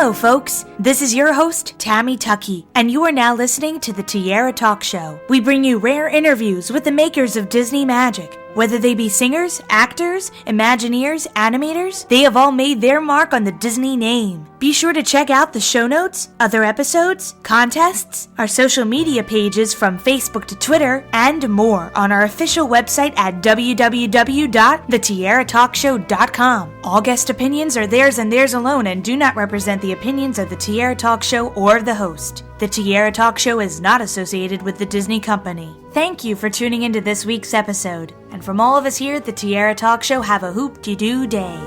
Hello, folks. This is your host, Tammy Tuckey, and you are now listening to the Tiara Talk Show. We bring you rare interviews with the makers of Disney magic. Whether they be singers, actors, Imagineers, animators, they have all made their mark on the Disney name. Be sure to check out the show notes, other episodes, contests, our social media pages from Facebook to Twitter, and more on our official website at www.thetiaratalkshow.com. All guest opinions are theirs and theirs alone and do not represent the opinions of the Tiara Talk Show or the host. The Tiara Talk Show is not associated with the Disney Company. Thank you for tuning into this week's episode. And from all of us here at the Tiara Talk Show, have a hoop-de-doo day.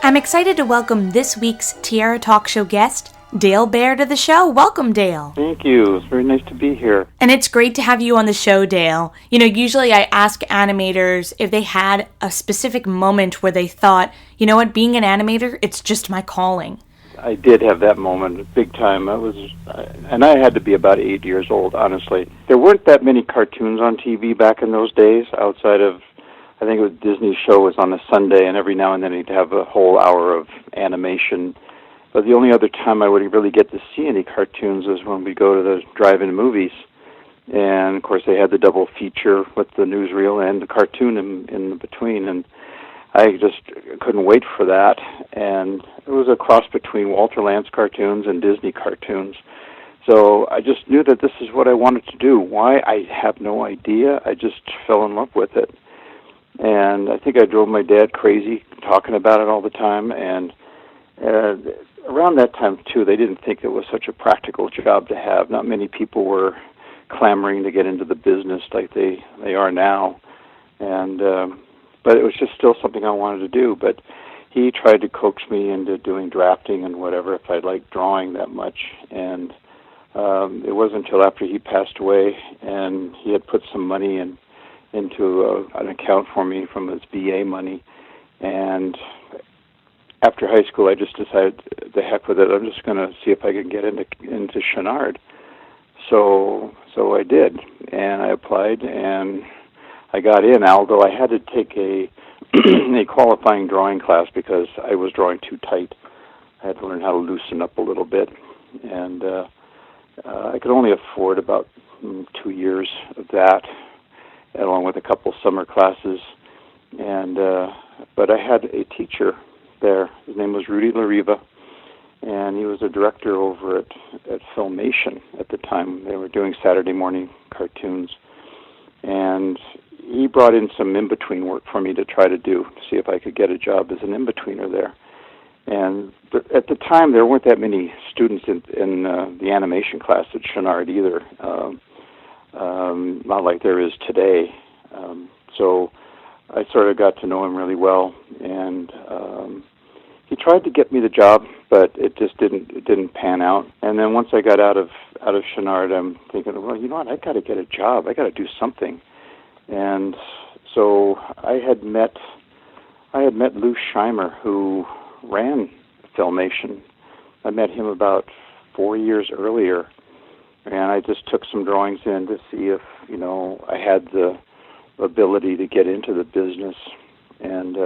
I'm excited to welcome this week's Tiara Talk Show guest, Baer, to the show. Welcome, Dale. Thank you. It's very nice to be here. And it's great to have you on the show, Dale. You know, usually I ask animators if they had a specific moment where they thought, you know what, being an animator, it's just my calling. I did have that moment, big time. And I had to be about 8 years old, honestly. There weren't that many cartoons on TV back in those days, outside of, I think it was Disney's show was on a Sunday, and every now and then he'd have a whole hour of animation. But the only other time I would really get to see any cartoons was when we go to the drive-in movies. And, of course, they had the double feature with the newsreel and the cartoon in between. And I just couldn't wait for that. And it was a cross between Walter Lantz cartoons and Disney cartoons. So I just knew that this is what I wanted to do. Why? I have no idea. I just fell in love with it. And I think I drove my dad crazy talking about it all the time. And around that time, too, they didn't think it was such a practical job to have. Not many people were clamoring to get into the business like they are now. And but it was just still something I wanted to do. But he tried to coax me into doing drafting and whatever if I liked drawing that much. And it wasn't until after he passed away and he had put some money into an account for me from his VA money. And after high school, I just decided, the heck with it, I'm just going to see if I can get into Chouinard. So I did, and I applied, and I got in, although I had to take a qualifying drawing class because I was drawing too tight. I had to learn how to loosen up a little bit, and I could only afford about 2 years of that, along with a couple summer classes. And but I had a teacher there. His name was Rudy LaRiva, and he was a director over at Filmation at the time. They were doing Saturday morning cartoons, and he brought in some in-between work for me to try to do, to see if I could get a job as an in-betweener there. And at the time, there weren't that many students in the animation class at Chouinard either, not like there is today. So I sort of got to know him really well, and he tried to get me the job, but it just didn't pan out. And then once I got out of Chouinard, I'm thinking, well, you know what? I got to get a job. I got to do something. And so I had met Lou Scheimer, who ran Filmation. I met him about 4 years earlier, and I just took some drawings in to see if I had the ability to get into the business. And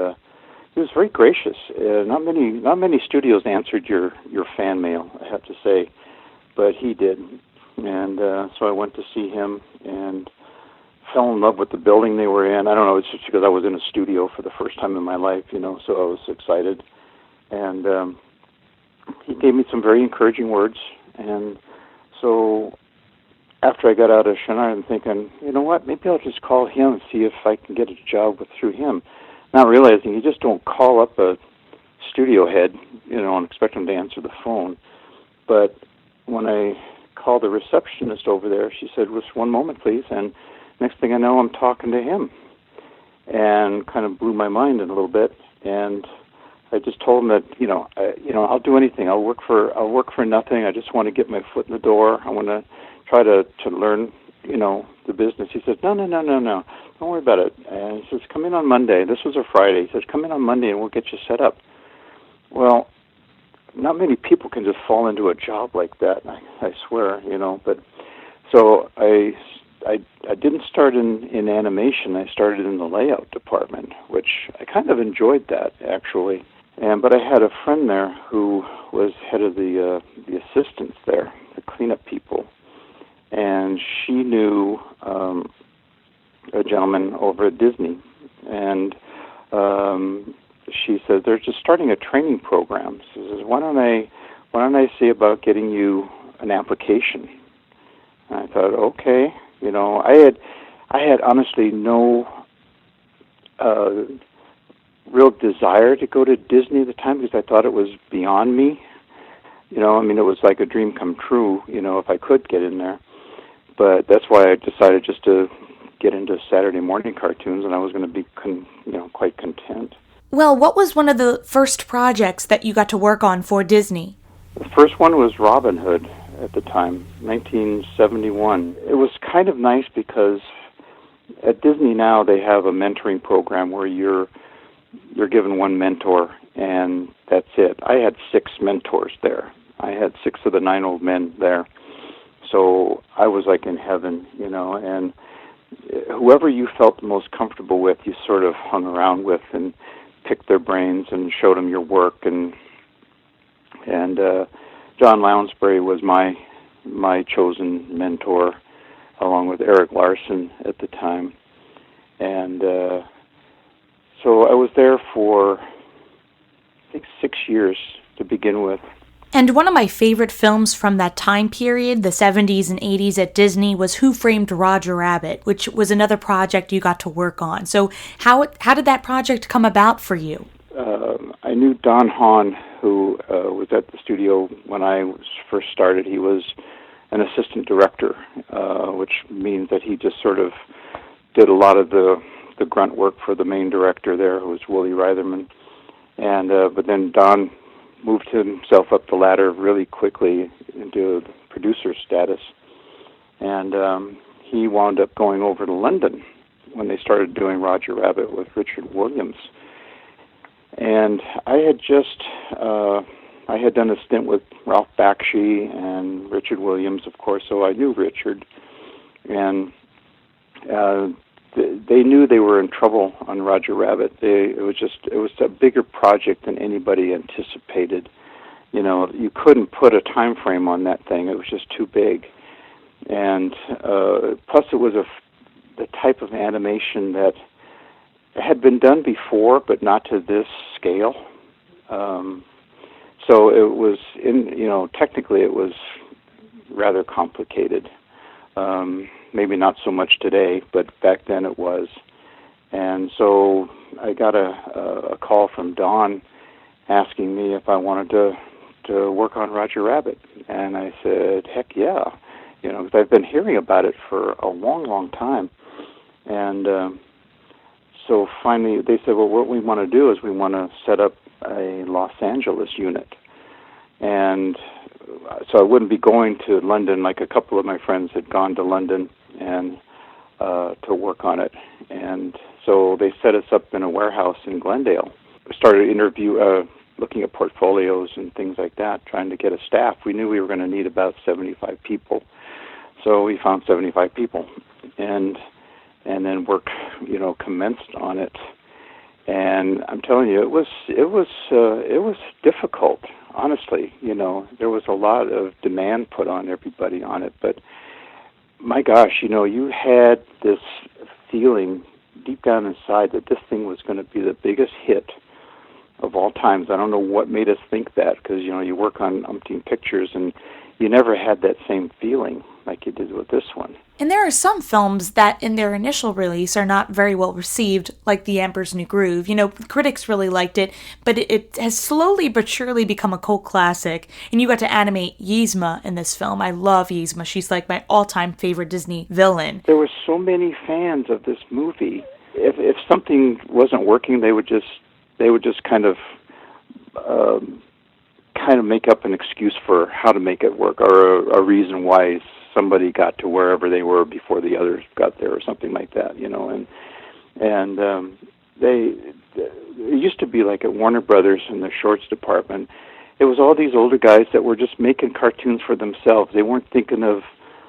he was very gracious. Not many studios answered your fan mail, I have to say, but he did. And so I went to see him and fell in love with the building they were in. I don't know, it's just because I was in a studio for the first time in my life, so I was excited. And he gave me some very encouraging words. And so after I got out of Chouinard, I'm thinking, you know what, maybe I'll just call him and see if I can get a job through him. Not realizing you just don't call up a studio head, and expect him to answer the phone. But when I called the receptionist over there, she said, just one moment, please. And next thing I know, I'm talking to him. And kind of blew my mind in a little bit. And I just told him that, I'll do anything. I'll work for nothing. I just want to get my foot in the door. I want to try to learn, the business. He said, no. Don't worry about it. And he says, come in on Monday. This was a Friday. He says, come in on Monday and we'll get you set up. Well, not many people can just fall into a job like that, I swear, but So I didn't start in animation. I started in the layout department, which I kind of enjoyed that, actually. But I had a friend there who was head of the assistants there, the cleanup people, and she knew a gentleman over at Disney, and she said they're just starting a training program. She says, why don't I see about getting you an application? And I thought, okay. I had honestly no real desire to go to Disney at the time because I thought it was beyond me. It was like a dream come true, if I could get in there. But that's why I decided just to get into Saturday morning cartoons, and I was going to be, quite content. Well, what was one of the first projects that you got to work on for Disney? The first one was Robin Hood at the time, 1971. It was kind of nice because at Disney now they have a mentoring program where you're given one mentor, and that's it. I had 6 mentors there. I had 6 of the 9 old men there. So I was like in heaven, and whoever you felt the most comfortable with, you sort of hung around with and picked their brains and showed them your work. And John Lounsbury was my chosen mentor, along with Eric Larson at the time. And so I was there for, I think, 6 years to begin with. And one of my favorite films from that time period, the 70s and 80s at Disney, was Who Framed Roger Rabbit, which was another project you got to work on. So how did that project come about for you? I knew Don Hahn, who was at the studio when I first started. He was an assistant director, which means that he just sort of did a lot of the grunt work for the main director there, who was Willie Reitherman. And but then Don moved himself up the ladder really quickly into producer status. And he wound up going over to London when they started doing Roger Rabbit with Richard Williams. And I had done a stint with Ralph Bakshi and Richard Williams, of course, so I knew Richard. And they knew they were in trouble on Roger Rabbit. It was a bigger project than anybody anticipated. You couldn't put a time frame on that thing. It was just too big. And plus it was the type of animation that had been done before, but not to this scale. So it was technically it was rather complicated. Maybe not so much today, but back then it was. And so I got a call from Don asking me if I wanted to work on Roger Rabbit. And I said, heck yeah, because I've been hearing about it for a long, long time. And so finally they said, well, what we want to do is we want to set up a Los Angeles unit. And so I wouldn't be going to London like a couple of my friends had gone to London and to work on it. And so they set us up in a warehouse in Glendale. We started looking at portfolios and things like that, trying to get a staff. We knew we were going to need about 75 people. So we found 75 people. And then work, commenced on it. And I'm telling you, it was difficult, honestly. There was a lot of demand put on everybody on it, but my gosh, you had this feeling deep down inside that this thing was going to be the biggest hit of all times. I don't know what made us think that, because you work on umpteen pictures and you never had that same feeling like you did with this one. And there are some films that in their initial release are not very well received, like The Emperor's New Groove. Critics really liked it, but it has slowly but surely become a cult classic. And you got to animate Yzma in this film. I love Yzma. She's like my all-time favorite Disney villain. There were so many fans of this movie. If something wasn't working, they would just kind of make up an excuse for how to make it work, or a reason why somebody got to wherever they were before the others got there, or something like that, it used to be like at Warner Brothers in the shorts department. It was all these older guys that were just making cartoons for themselves. They weren't thinking of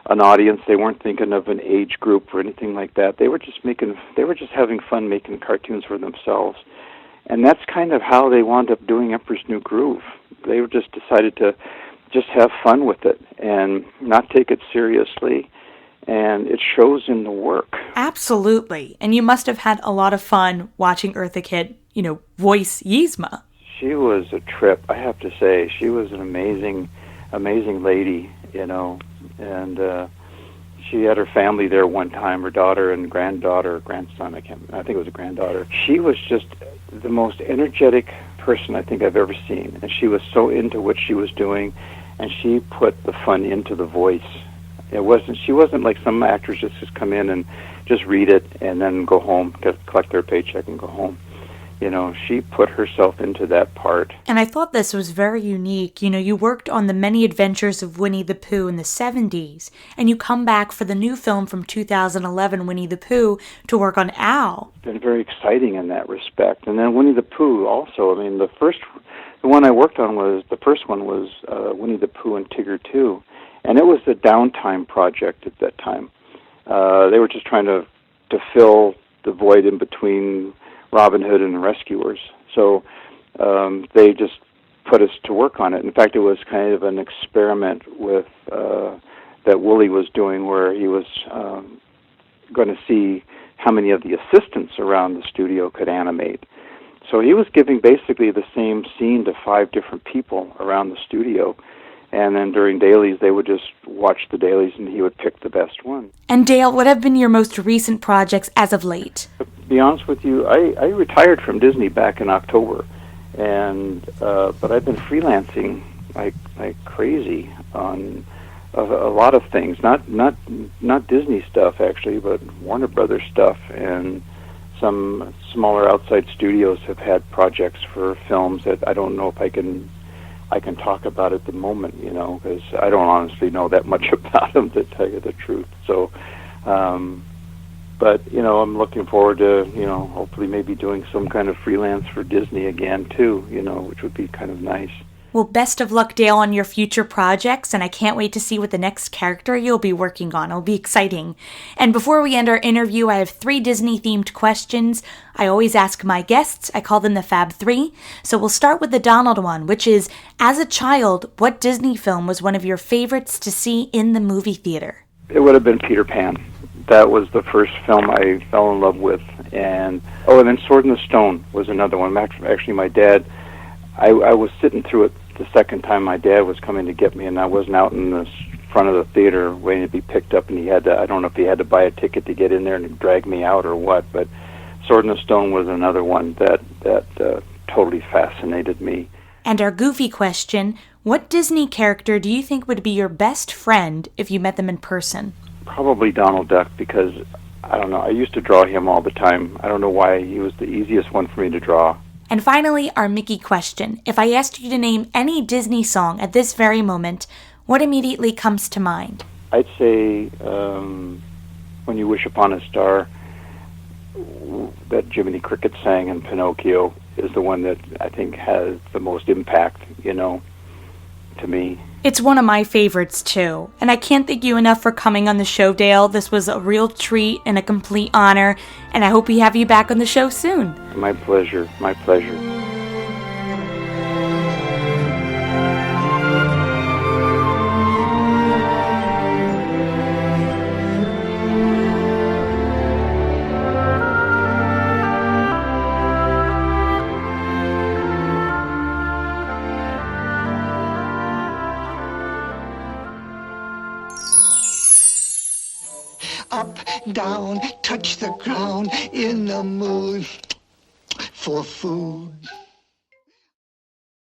an audience. They weren't thinking of an age group or anything like that. They were just having fun making cartoons for themselves. And that's kind of how they wound up doing Emperor's New Groove. They were just decided to just have fun with it and not take it seriously, and it shows in the work. Absolutely. And you must have had a lot of fun watching Eartha Kitt, voice Yzma. She was a trip, I have to say. She was an amazing lady, and she had her family there one time, her daughter and granddaughter, grandson, I think it was a granddaughter. She was just the most energetic person I think I've ever seen, and she was so into what she was doing, and she put the fun into the voice. She wasn't like some actors just come in and just read it and then go home, collect their paycheck and go home. She put herself into that part. And I thought this was very unique. You worked on the many adventures of Winnie the Pooh in the 70s, and you come back for the new film from 2011, Winnie the Pooh, to work on Al. It's been very exciting in that respect. And then Winnie the Pooh also, the one I worked on the first one was Winnie the Pooh and Tigger 2, and it was the downtime project at that time. They were just trying to fill the void in between Robin Hood and the Rescuers. So they just put us to work on it. In fact, it was kind of an experiment with that Wooly was doing, where he was going to see how many of the assistants around the studio could animate. So he was giving basically the same scene to 5 different people around the studio. And then during dailies, they would just watch the dailies, and he would pick the best one. And Dale, what have been your most recent projects as of late? To be honest with you, I retired from Disney back in October, and but I've been freelancing like crazy on a lot of things. Not Disney stuff actually, but Warner Brothers stuff, and some smaller outside studios have had projects for films that I don't know if I can talk about at the moment, because I don't honestly know that much about them, to tell you the truth. So, but, I'm looking forward to, hopefully maybe doing some kind of freelance for Disney again, too, which would be kind of nice. Well, best of luck, Dale, on your future projects, and I can't wait to see what the next character you'll be working on. It'll be exciting. And before we end our interview, I have 3 Disney-themed questions. I always ask my guests. I call them the Fab 3. So we'll start with the Donald one, which is, as a child, what Disney film was one of your favorites to see in the movie theater? It would have been Peter Pan. That was the first film I fell in love with. And then Sword in the Stone was another one. Actually, my dad, I was sitting through it the second time my dad was coming to get me, and I wasn't out in the front of the theater waiting to be picked up, and I don't know if he had to buy a ticket to get in there and drag me out or what, but Sword in the Stone was another one that totally fascinated me. And our goofy question, what Disney character do you think would be your best friend if you met them in person? Probably Donald Duck, because, I don't know, I used to draw him all the time. I don't know why. He was the easiest one for me to draw. And finally, our Mickey question. If I asked you to name any Disney song at this very moment, what immediately comes to mind? I'd say When You Wish Upon a Star, that Jiminy Cricket sang in Pinocchio, is the one that I think has the most impact, to me. It's one of my favorites, too. And I can't thank you enough for coming on the show, Dale. This was a real treat and a complete honor, and I hope we have you back on the show soon. My pleasure. My pleasure. Up, down, touch the ground, in the mood for food.